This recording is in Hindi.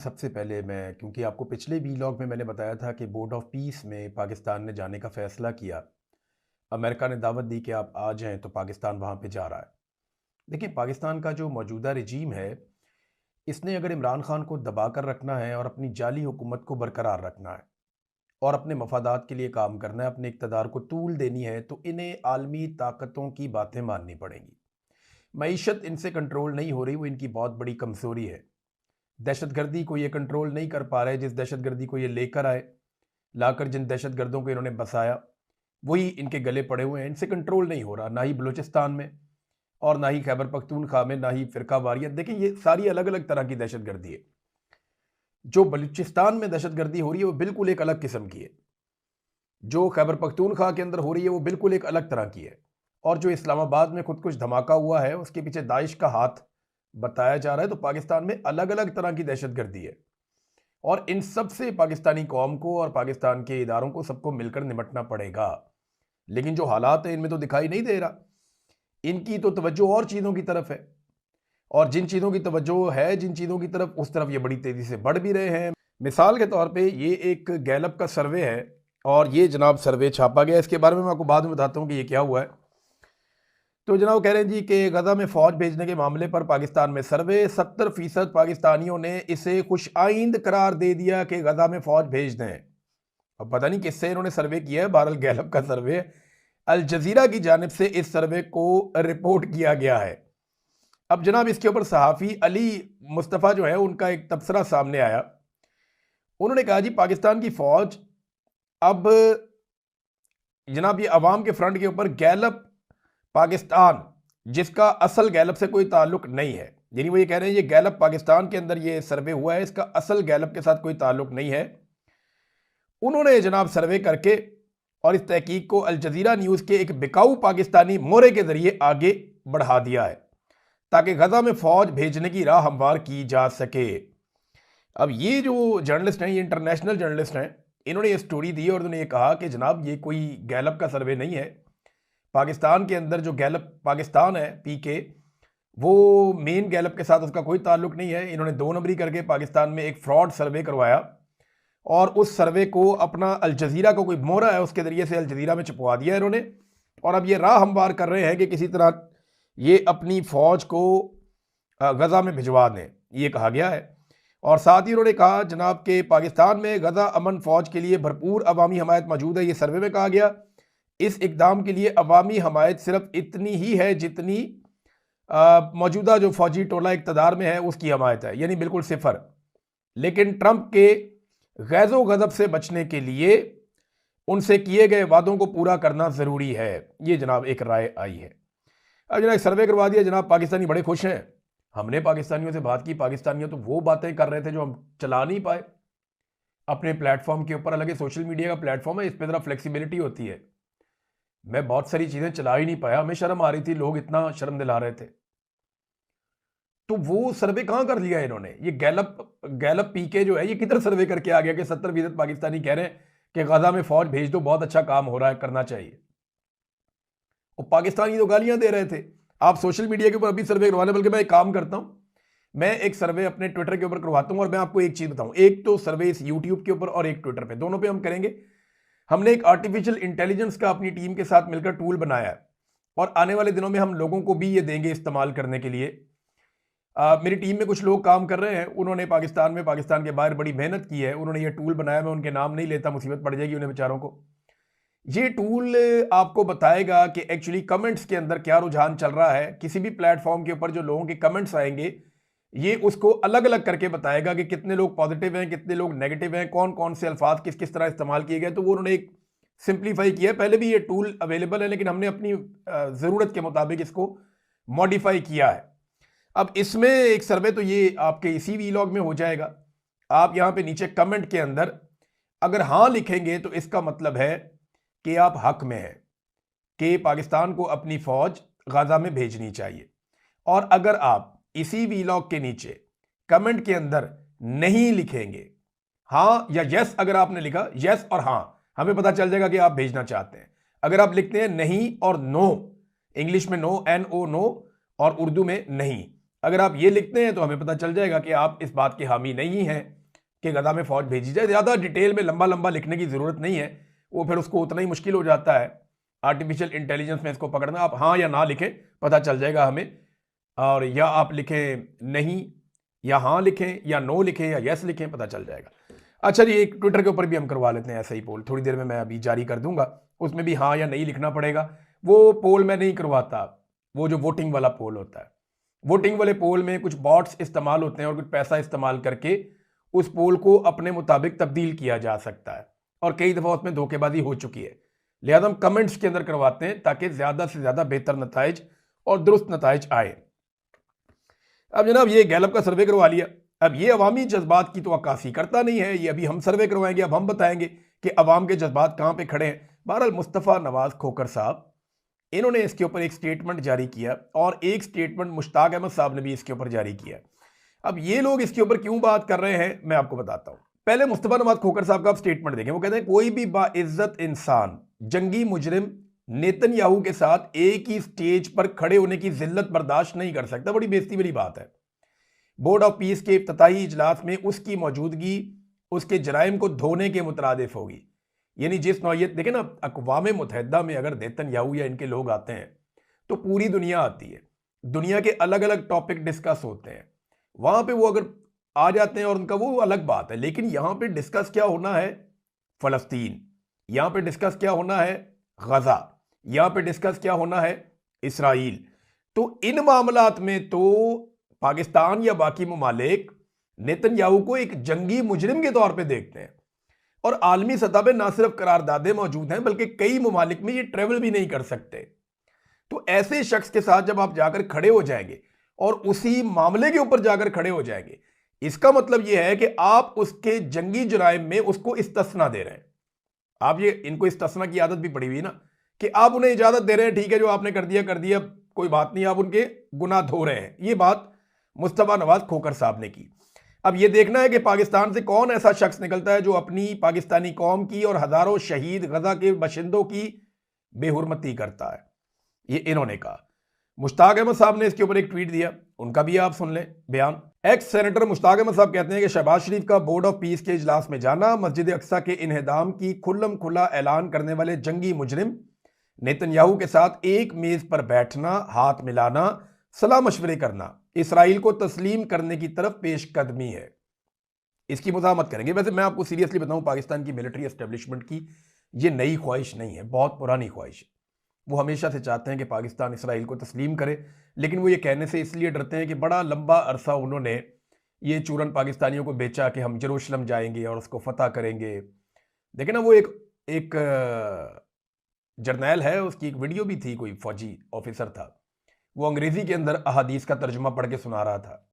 सबसे पहले मैं क्योंकि आपको पिछले वीलॉग में मैंने बताया था कि बोर्ड ऑफ पीस में पाकिस्तान ने जाने का फ़ैसला किया। अमेरिका ने दावत दी कि आप आ जाएं तो पाकिस्तान वहाँ पे जा रहा है। देखिए, पाकिस्तान का जो मौजूदा रजीम है, इसने अगर इमरान खान को दबा कर रखना है और अपनी जाली हुकूमत को बरकरार रखना है और अपने मफादात के लिए काम करना है, अपने इक़्तिदार को तूल देनी है, तो इन्हें आलमी ताकतों की बातें माननी पड़ेंगी। मईशत इनसे कंट्रोल नहीं हो रही, वो इनकी बहुत बड़ी कमज़ोरी है। दहशतगर्दी को ये कंट्रोल नहीं कर पा रहे। जिस दहशतगर्दी को ये लेकर आए, लाकर जिन दहशतगर्दों को इन्होंने बसाया, वही इनके गले पड़े हुए हैं। इनसे कंट्रोल नहीं हो रहा, ना ही बलूचिस्तान में और ना ही खैबर पख्तूनख्वा में, ना ही फ़िरका वारियत। देखिए, ये सारी अलग अलग तरह की दहशतगर्दी है। जो बलूचिस्तान में दहशतगर्दी हो रही है वो बिल्कुल एक अलग किस्म की है। जो खैबर पख्तूनख्वा के अंदर हो रही है वो बिल्कुल एक अलग तरह की है। और जो इस्लामाबाद में खुद कुछ धमाका हुआ है, उसके पीछे दाइश का हाथ बताया जा रहा है। तो पाकिस्तान में अलग अलग तरह की दहशतगर्दी है और इन सब से पाकिस्तानी कौम को और पाकिस्तान के इदारों को सबको मिलकर निपटना पड़ेगा। लेकिन जो हालात हैं इनमें तो दिखाई नहीं दे रहा। इनकी तो तवज्जो और चीज़ों की तरफ है, और जिन चीज़ों की तवज्जो है जिन चीज़ों की तरफ, उस तरफ ये बड़ी तेज़ी से बढ़ भी रहे हैं। मिसाल के तौर पे ये एक गैलप का सर्वे है और ये जनाब सर्वे छापा गया। इसके बारे में मैं आपको बाद में बताता हूँ कि ये क्या हुआ है। तो जनाब कह रहे हैं जी कि गजा में फ़ौज भेजने के मामले पर पाकिस्तान में सर्वे 70% पाकिस्तानियों ने इसे खुश आइंद करार दे दिया कि गजा में फ़ौज भेज दें। अब पता नहीं किससे इन्होंने सर्वे किया है, बहरहाल गैलप का सर्वे है। अल जजीरा की जानिब से इस सर्वे को रिपोर्ट किया गया है। अब जनाब इसके ऊपर सहाफ़ी अली मुस्तफ़ा जो है उनका एक तबसरा सामने आया। उन्होंने कहा जी पाकिस्तान की फ़ौज अब जनाब ये अवाम के फ्रंट के ऊपर गैलप पाकिस्तान, जिसका असल गैलप से कोई ताल्लुक नहीं है, यानी वो ये कह रहे हैं ये गैलप पाकिस्तान के अंदर ये सर्वे हुआ है, इसका असल गैलप के साथ कोई ताल्लुक नहीं है। उन्होंने जनाब सर्वे करके और इस तहकीक को अल जजीरा न्यूज़ के एक बिकाऊ पाकिस्तानी मोरे के जरिए आगे बढ़ा दिया है ताकि गजा में फ़ौज भेजने की राह हमवार की जा सके। अब ये जो जर्नलिस्ट हैं, ये इंटरनेशनल जर्नलिस्ट हैं, इन्होंने ये स्टोरी दी और उन्होंने ये कहा कि जनाब ये कोई गैलप का सर्वे नहीं है। पाकिस्तान के अंदर जो गैलप पाकिस्तान है पीके, वो मेन गैलप के साथ उसका कोई ताल्लुक नहीं है। इन्होंने 2 नंबरी करके पाकिस्तान में एक फ्रॉड सर्वे करवाया और उस सर्वे को अपना अल जजीरा को कोई मोहरा है उसके ज़रिए से अल जजीरा में छपवा दिया इन्होंने। और अब ये राह हमवार कर रहे हैं कि किसी तरह ये अपनी फ़ौज को गजा में भिजवा दें, ये कहा गया है। और साथ ही उन्होंने कहा जनाब के पाकिस्तान में गजा अमन फ़ौज के लिए भरपूर अवामी हमायत मौजूद है। ये सर्वे में कहा गया इस इकदाम के लिए अवामी हमायत सिर्फ इतनी ही है जितनी मौजूदा जो फौजी टोला इक़्तिदार में है उसकी हमायत है, यानी बिल्कुल सिफर। लेकिन ट्रंप के गैज़ो गज़ब से बचने के लिए उनसे किए गए वादों को पूरा करना ज़रूरी है। ये जनाब एक राय आई है। अब जनाब सर्वे करवा दिया, जनाब पाकिस्तानी बड़े खुश हैं। हमने पाकिस्तानियों से बात की, पाकिस्तानियों तो वो बातें कर रहे थे जो हम चला नहीं पाए अपने प्लेटफॉर्म के ऊपर। अलग सोशल मीडिया का प्लेटफॉर्म है, इस पर ज़रा फ्लेक्सिबिलिटी होती है। मैं बहुत सारी चीज़ें चला ही नहीं पाया, हमें शर्म आ रही थी, लोग इतना शर्म दिला रहे थे। तो वो सर्वे कहाँ कर लिया इन्होंने? ये गैलप पीके जो है ये किधर सर्वे करके आ गया कि 70% पाकिस्तानी कह रहे हैं कि गजा में फ़ौज भेज दो, बहुत अच्छा काम हो रहा है, करना चाहिए। और पाकिस्तानी तो गालियां दे रहे थे। आप सोशल मीडिया के ऊपर अभी सर्वे करवाने, बल्कि मैं एक काम करता हूं, मैं एक सर्वे अपने ट्विटर के ऊपर करवाता हूं और मैं आपको एक चीज़ बताऊं, एक तो सर्वे इस यूट्यूब के ऊपर और एक ट्विटर पे, दोनों पे हम करेंगे। हमने एक आर्टिफिशियल इंटेलिजेंस का अपनी टीम के साथ मिलकर टूल बनाया है और आने वाले दिनों में हम लोगों को भी ये देंगे इस्तेमाल करने के लिए। मेरी टीम में कुछ लोग काम कर रहे हैं, उन्होंने पाकिस्तान में, पाकिस्तान के बाहर बड़ी मेहनत की है, उन्होंने ये टूल बनाया। मैं उनके नाम नहीं लेता, मुसीबत पड़ जाएगी उन्हें बेचारों को। ये टूल आपको बताएगा कि एक्चुअली कमेंट्स के अंदर क्या रुझान चल रहा है। किसी भी प्लेटफॉर्म के ऊपर जो लोगों के कमेंट्स आएंगे, ये उसको अलग अलग करके बताएगा कि कितने लोग पॉजिटिव हैं, कितने लोग नेगेटिव हैं, कौन कौन से अल्फाज किस किस तरह इस्तेमाल किए गए। तो वो उन्होंने एक सिंप्लीफाई किया है। पहले भी ये टूल अवेलेबल है, लेकिन हमने अपनी ज़रूरत के मुताबिक इसको मॉडिफाई किया है। अब इसमें एक सर्वे तो ये आपके इसी वीलॉग में हो जाएगा। आप यहाँ पे नीचे कमेंट के अंदर अगर हाँ लिखेंगे तो इसका मतलब है कि आप हक में हैं कि पाकिस्तान को अपनी फ़ौज गाज़ा में भेजनी चाहिए। और अगर आप इसी वीलॉग के नीचे कमेंट के अंदर नहीं लिखेंगे, हाँ या यस, अगर आपने लिखा यस और हाँ, हमें पता चल जाएगा कि आप भेजना चाहते हैं। अगर आप लिखते हैं नहीं और नो, इंग्लिश में नो, NO नो, और उर्दू में नहीं, अगर आप ये लिखते हैं तो हमें पता चल जाएगा कि आप इस बात के हामी नहीं हैं कि गजा में फौज भेजी जाए। ज़्यादा डिटेल में लंबा लंबा लिखने की ज़रूरत नहीं है, वो फिर उसको उतना ही मुश्किल हो जाता है आर्टिफिशियल इंटेलिजेंस में इसको पकड़ना। आप हाँ या ना लिखें, पता चल जाएगा हमें। और या आप लिखें नहीं, या हाँ लिखें, या नो लिखें, या यस लिखें, पता चल जाएगा। अच्छा जी, एक ट्विटर के ऊपर भी हम करवा लेते हैं ऐसा ही पोल, थोड़ी देर में मैं अभी जारी कर दूंगा, उसमें भी हाँ या नहीं लिखना पड़ेगा। वो पोल मैं नहीं करवाता, वो जो वोटिंग वाला पोल होता है, वोटिंग वाले पोल में कुछ बॉट्स इस्तेमाल होते हैं और कुछ पैसा इस्तेमाल करके उस पोल को अपने मुताबिक तब्दील किया जा सकता है, और कई दफ़ा उसमें धोखेबाजी हो चुकी है। लिहाजा हम कमेंट्स के अंदर करवाते हैं ताकि ज़्यादा से ज़्यादा बेहतर नताइज और दुरुस्त नताइज आए। अब जनाब ये गैलप का सर्वे करवा लिया, अब ये अवामी जज्बात की तो अक्कासी करता नहीं है, ये अभी हम सर्वे करवाएंगे, अब हम बताएंगे कि अवाम के जज्बात कहाँ पे खड़े हैं। बहरहाल मुस्तफ़ा नवाज खोखर साहब, इन्होंने इसके ऊपर एक स्टेटमेंट जारी किया, और एक स्टेटमेंट मुश्ताक अहमद साहब ने भी इसके ऊपर जारी किया। अब ये लोग इसके ऊपर क्यों बात कर रहे हैं मैं आपको बताता हूं। पहले मुस्तफ़ा नवाज खोखर साहब का आप स्टेटमेंट देखें। वो कहते हैं कोई भी बाइज्जत इंसान जंगी मुजरिम नेतन्याहू के साथ एक ही स्टेज पर खड़े होने की जिल्लत बर्दाश्त नहीं कर सकता। बड़ी बेइज्जती वाली बात है। बोर्ड ऑफ पीस के इफ्तिताही इजलास में उसकी मौजूदगी उसके जराइम को धोने के मुतरादिफ होगी। यानी जिस नौयत, देखें ना, अक़वाम मुत्तहिदा में अगर नेतन्याहू या इनके लोग आते हैं तो पूरी दुनिया आती है, दुनिया के अलग अलग टॉपिक डिस्कस होते हैं। वहां पे वो अगर आ जाते हैं और उनका वो अलग बात है, लेकिन यहां पे डिस्कस क्या होना है, फ़लस्तीन, यहां पे डिस्कस क्या होना है, गजा, यहां पे डिस्कस क्या होना है, इसराइल। तो इन मामलात में तो पाकिस्तान या बाकी ममालिक नेतन्याहू को एक जंगी मुजरिम के तौर पे देखते हैं, और आलमी सतह पे ना सिर्फ करारदादे मौजूद हैं बल्कि कई ममालिक में ये ट्रेवल भी नहीं कर सकते। तो ऐसे शख्स के साथ जब आप जाकर खड़े हो जाएंगे और उसी मामले के ऊपर जाकर खड़े हो जाएंगे, इसका मतलब यह है कि आप उसके जंगी जुराइम में उसको इस्तस्ना दे रहे हैं। आप ये, इनको इस्तस्ना की आदत भी पड़ी हुई ना, कि आप उन्हें इजाजत दे रहे हैं, ठीक है जो आपने कर दिया कोई बात नहीं, आप उनके गुनाह धो रहे हैं। ये बात मुस्तफ़ा नवाज खोखर साहब ने की। अब ये देखना है कि पाकिस्तान से कौन ऐसा शख्स निकलता है जो अपनी पाकिस्तानी कौम की और हजारों शहीद गजा के बाशिंदों की बेहुरमती करता है। ये इन्होंने कहा। मुश्ताक अहमद साहब ने इसके ऊपर एक ट्वीट दिया, उनका भी आप सुन लें बयान। एक्स सेनेटर मुश्ताक अहमद साहब कहते हैं कि शहबाज शरीफ का बोर्ड ऑफ पीस के इजलास में जाना, मस्जिद अक्सा के इन्हदाम की खुल्लम खुला ऐलान करने वाले जंगी मुजरिम नेतन्याहू के साथ एक मेज पर बैठना, हाथ मिलाना, सलाह मशवरे करना, इसराइल को तस्लीम करने की तरफ पेशकदमी है। इसकी मुज़ाहमत करेंगे। वैसे मैं आपको सीरियसली बताऊं, पाकिस्तान की मिलिट्री एस्टेब्लिशमेंट की ये नई ख्वाहिश नहीं है, बहुत पुरानी ख्वाहिश है। वो हमेशा से चाहते हैं कि पाकिस्तान इसराइल को तस्लीम करे, लेकिन वो ये कहने से इसलिए डरते हैं कि बड़ा लंबा अरसा उन्होंने ये चूरन पाकिस्तानियों को बेचा कि हम यरूशलेम जाएंगे और उसको फतह करेंगे। देखें ना, वो एक जर्नैल है, उसकी एक वीडियो भी थी, कोई फौजी ऑफिसर था, वो अंग्रेजी के अंदर अहादीस का तर्जुमा पढ़ के सुना रहा था।